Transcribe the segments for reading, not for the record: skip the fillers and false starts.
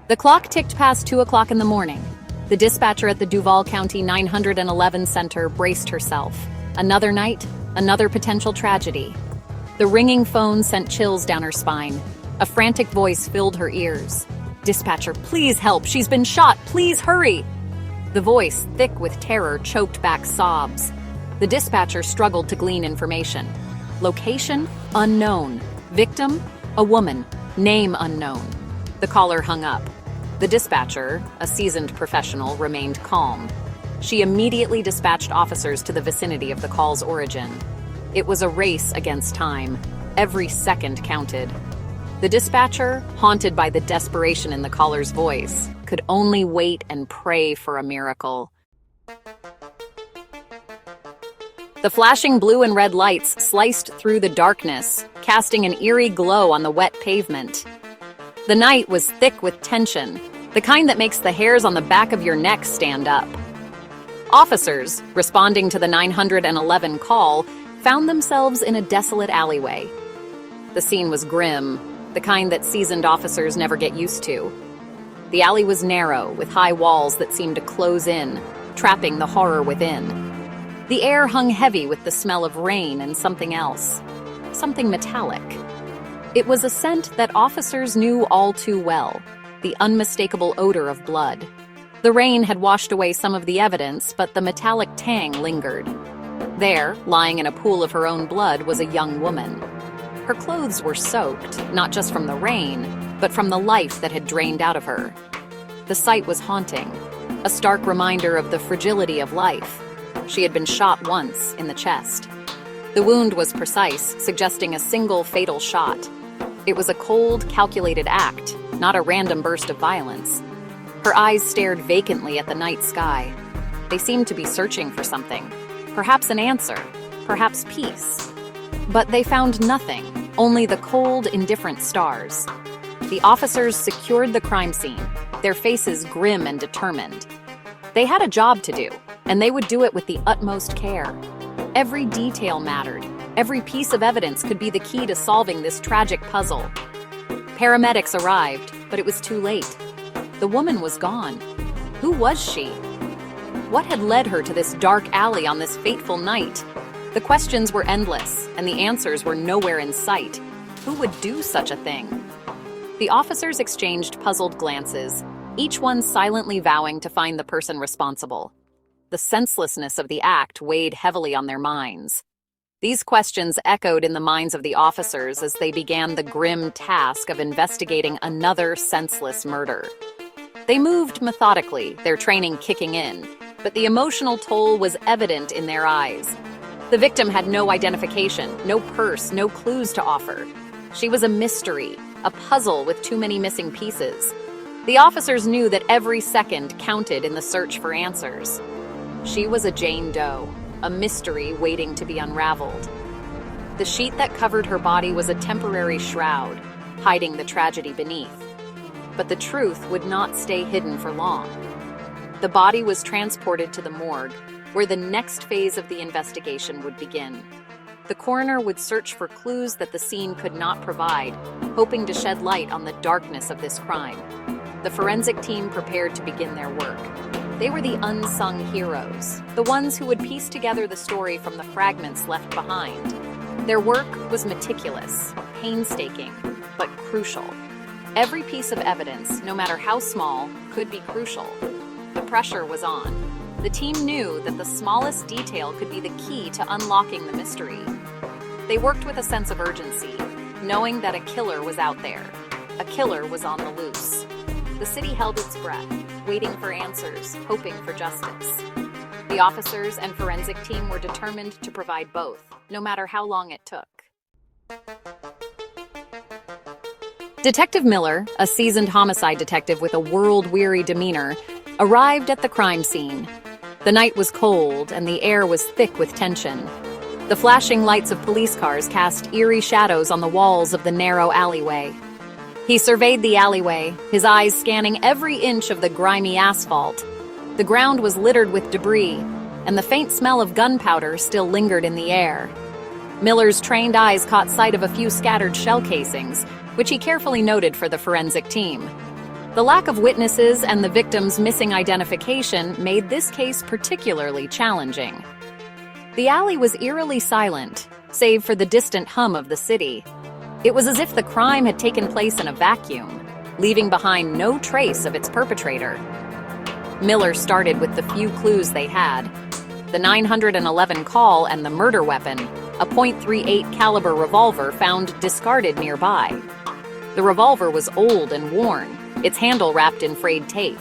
The clock ticked past 2 o'clock in the morning. The dispatcher at the Duval County 911 Center braced herself. Another night, another potential tragedy. The ringing phone sent chills down her spine. A frantic voice filled her ears. "Dispatcher, please help! She's been shot! Please hurry!" The voice, thick with terror, choked back sobs. The dispatcher struggled to glean information. Location? Unknown. Victim? A woman. Name unknown. The caller hung up. The dispatcher, a seasoned professional, remained calm. She immediately dispatched officers to the vicinity of the call's origin. It was a race against time. Every second counted. The dispatcher, haunted by the desperation in the caller's voice, could only wait and pray for a miracle. The flashing blue and red lights sliced through the darkness, casting an eerie glow on the wet pavement. The night was thick with tension, the kind that makes the hairs on the back of your neck stand up. Officers, responding to the 911 call, found themselves in a desolate alleyway. The scene was grim, the kind that seasoned officers never get used to. The alley was narrow, with high walls that seemed to close in, trapping the horror within. The air hung heavy with the smell of rain and something else, something metallic. It was a scent that officers knew all too well, the unmistakable odor of blood. The rain had washed away some of the evidence, but the metallic tang lingered. There, lying in a pool of her own blood, was a young woman. Her clothes were soaked, not just from the rain, but from the life that had drained out of her. The sight was haunting, a stark reminder of the fragility of life. She had been shot once in the chest. The wound was precise, suggesting a single fatal shot. It was a cold, calculated act, not a random burst of violence. Her eyes stared vacantly at the night sky. They seemed to be searching for something. Perhaps an answer, perhaps peace. But they found nothing, only the cold, indifferent stars. The officers secured the crime scene, their faces grim and determined. They had a job to do, and they would do it with the utmost care. Every detail mattered. Every piece of evidence could be the key to solving this tragic puzzle. Paramedics arrived, but it was too late. The woman was gone. Who was she? What had led her to this dark alley on this fateful night? The questions were endless, and the answers were nowhere in sight. Who would do such a thing? The officers exchanged puzzled glances, each one silently vowing to find the person responsible. The senselessness of the act weighed heavily on their minds. These questions echoed in the minds of the officers as they began the grim task of investigating another senseless murder. They moved methodically, their training kicking in, but the emotional toll was evident in their eyes. The victim had no identification, no purse, no clues to offer. She was a mystery, a puzzle with too many missing pieces. The officers knew that every second counted in the search for answers. She was a Jane Doe, a mystery waiting to be unraveled. The sheet that covered her body was a temporary shroud, hiding the tragedy beneath. But the truth would not stay hidden for long. The body was transported to the morgue, where the next phase of the investigation would begin. The coroner would search for clues that the scene could not provide, hoping to shed light on the darkness of this crime. The forensic team prepared to begin their work. They were the unsung heroes, the ones who would piece together the story from the fragments left behind. Their work was meticulous, painstaking, but crucial. Every piece of evidence, no matter how small, could be crucial. The pressure was on. The team knew that the smallest detail could be the key to unlocking the mystery. They worked with a sense of urgency, knowing that a killer was out there. A killer was on the loose. The city held its breath, waiting for answers, hoping for justice. The officers and forensic team were determined to provide both, no matter how long it took. Detective Miller, a seasoned homicide detective with a world-weary demeanor, arrived at the crime scene. The night was cold, and the air was thick with tension. The flashing lights of police cars cast eerie shadows on the walls of the narrow alleyway. He surveyed the alleyway, his eyes scanning every inch of the grimy asphalt. The ground was littered with debris, and the faint smell of gunpowder still lingered in the air. Miller's trained eyes caught sight of a few scattered shell casings, which he carefully noted for the forensic team. The lack of witnesses and the victim's missing identification made this case particularly challenging. The alley was eerily silent, save for the distant hum of the city. It was as if the crime had taken place in a vacuum, leaving behind no trace of its perpetrator. Miller started with the few clues they had: the 911 call and the murder weapon, a .38 caliber revolver found discarded nearby. The revolver was old and worn, its handle wrapped in frayed tape.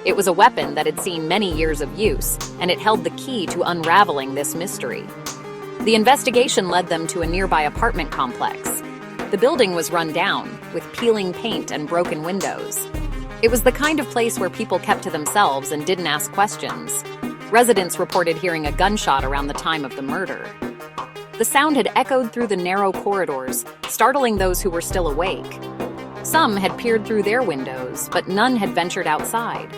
It was a weapon that had seen many years of use, and it held the key to unraveling this mystery. The investigation led them to a nearby apartment complex. The building was run down, with peeling paint and broken windows. It was the kind of place where people kept to themselves and didn't ask questions. Residents reported hearing a gunshot around the time of the murder. The sound had echoed through the narrow corridors, startling those who were still awake. Some had peered through their windows, but none had ventured outside.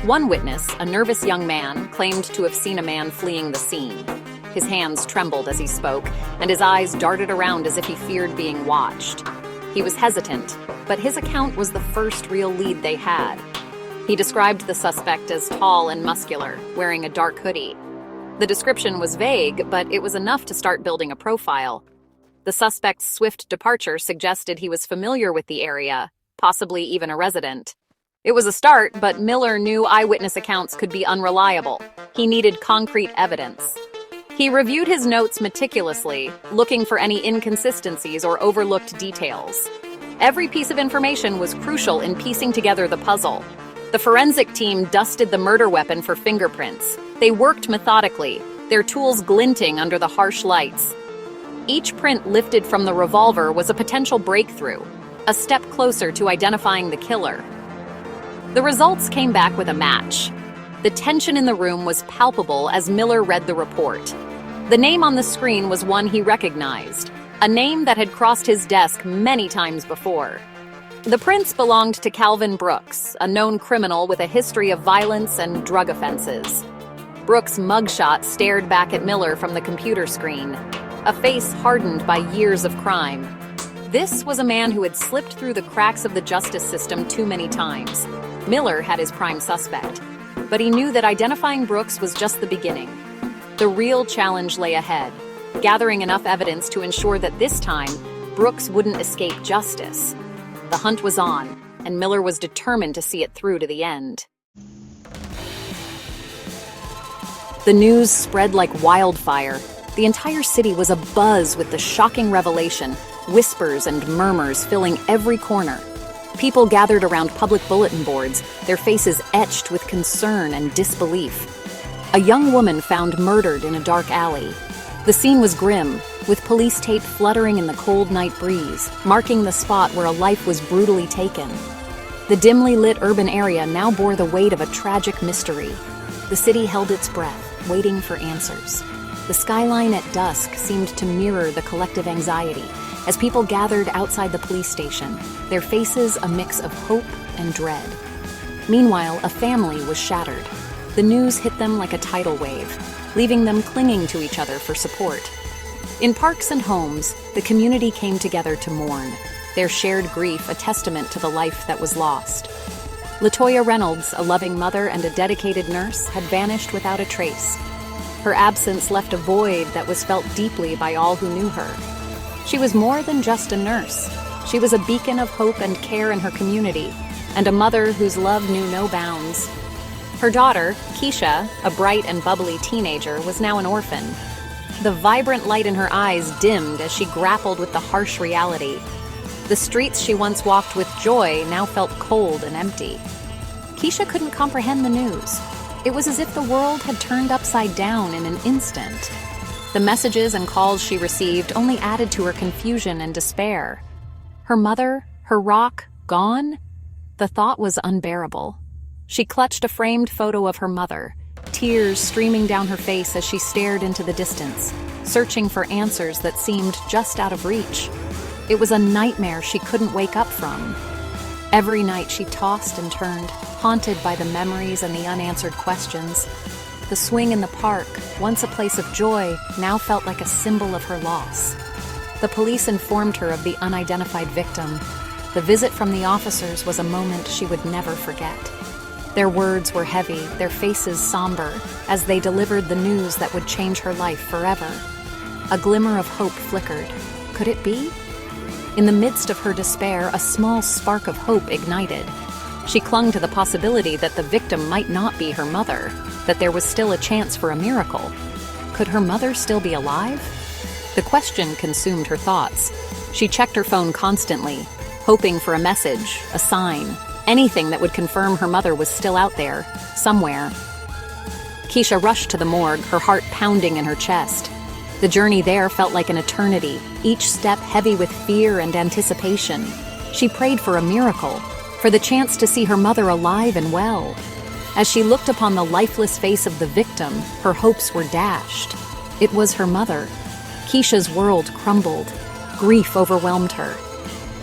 One witness, a nervous young man, claimed to have seen a man fleeing the scene. His hands trembled as he spoke, and his eyes darted around as if he feared being watched. He was hesitant, but his account was the first real lead they had. He described the suspect as tall and muscular, wearing a dark hoodie. The description was vague, but it was enough to start building a profile. The suspect's swift departure suggested he was familiar with the area, possibly even a resident. It was a start, but Miller knew eyewitness accounts could be unreliable. He needed concrete evidence. He reviewed his notes meticulously, looking for any inconsistencies or overlooked details. Every piece of information was crucial in piecing together the puzzle. The forensic team dusted the murder weapon for fingerprints. They worked methodically, their tools glinting under the harsh lights. Each print lifted from the revolver was a potential breakthrough, a step closer to identifying the killer. The results came back with a match. The tension in the room was palpable as Miller read the report. The name on the screen was one he recognized, a name that had crossed his desk many times before. The prints belonged to Calvin Brooks, a known criminal with a history of violence and drug offenses. Brooks' mugshot stared back at Miller from the computer screen, a face hardened by years of crime. This was a man who had slipped through the cracks of the justice system too many times. Miller had his prime suspect, but he knew that identifying Brooks was just the beginning. The real challenge lay ahead, gathering enough evidence to ensure that this time, Brooks wouldn't escape justice. The hunt was on, and Miller was determined to see it through to the end. The news spread like wildfire. The entire city was abuzz with the shocking revelation, whispers and murmurs filling every corner. People gathered around public bulletin boards, their faces etched with concern and disbelief. A young woman found murdered in a dark alley. The scene was grim, with police tape fluttering in the cold night breeze, marking the spot where a life was brutally taken. The dimly lit urban area now bore the weight of a tragic mystery. The city held its breath, waiting for answers. The skyline at dusk seemed to mirror the collective anxiety as people gathered outside the police station, their faces a mix of hope and dread. Meanwhile, a family was shattered. The news hit them like a tidal wave, leaving them clinging to each other for support. In parks and homes, the community came together to mourn, their shared grief a testament to the life that was lost. Latoya Reynolds, a loving mother and a dedicated nurse, had vanished without a trace. Her absence left a void that was felt deeply by all who knew her. She was more than just a nurse. She was a beacon of hope and care in her community, and a mother whose love knew no bounds. Her daughter, Keisha, a bright and bubbly teenager, was now an orphan. The vibrant light in her eyes dimmed as she grappled with the harsh reality. The streets she once walked with joy now felt cold and empty. Keisha couldn't comprehend the news. It was as if the world had turned upside down in an instant. The messages and calls she received only added to her confusion and despair. Her mother, her rock, gone? The thought was unbearable. She clutched a framed photo of her mother, tears streaming down her face as she stared into the distance, searching for answers that seemed just out of reach. It was a nightmare she couldn't wake up from. Every night she tossed and turned, haunted by the memories and the unanswered questions. The swing in the park, once a place of joy, now felt like a symbol of her loss. The police informed her of the unidentified victim. The visit from the officers was a moment she would never forget. Their words were heavy, their faces somber, as they delivered the news that would change her life forever. A glimmer of hope flickered. Could it be? In the midst of her despair, a small spark of hope ignited. She clung to the possibility that the victim might not be her mother, that there was still a chance for a miracle. Could her mother still be alive? The question consumed her thoughts. She checked her phone constantly, hoping for a message, a sign, anything that would confirm her mother was still out there, somewhere. Keisha rushed to the morgue, her heart pounding in her chest. The journey there felt like an eternity, each step heavy with fear and anticipation. She prayed for a miracle, for the chance to see her mother alive and well. As she looked upon the lifeless face of the victim, her hopes were dashed. It was her mother. Keisha's world crumbled. Grief overwhelmed her.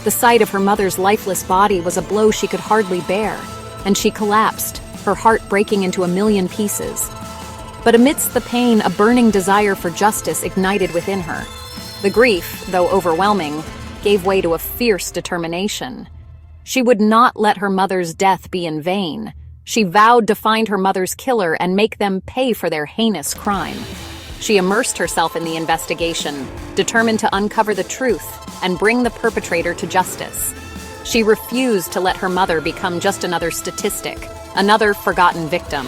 The sight of her mother's lifeless body was a blow she could hardly bear, and she collapsed, her heart breaking into a million pieces. But amidst the pain, a burning desire for justice ignited within her. The grief, though overwhelming, gave way to a fierce determination. She would not let her mother's death be in vain. She vowed to find her mother's killer and make them pay for their heinous crime. She immersed herself in the investigation, determined to uncover the truth and bring the perpetrator to justice. She refused to let her mother become just another statistic, another forgotten victim.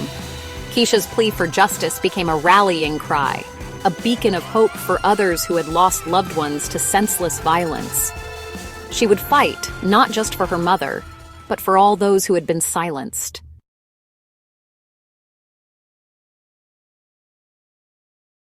Keisha's plea for justice became a rallying cry, a beacon of hope for others who had lost loved ones to senseless violence. She would fight, not just for her mother, but for all those who had been silenced.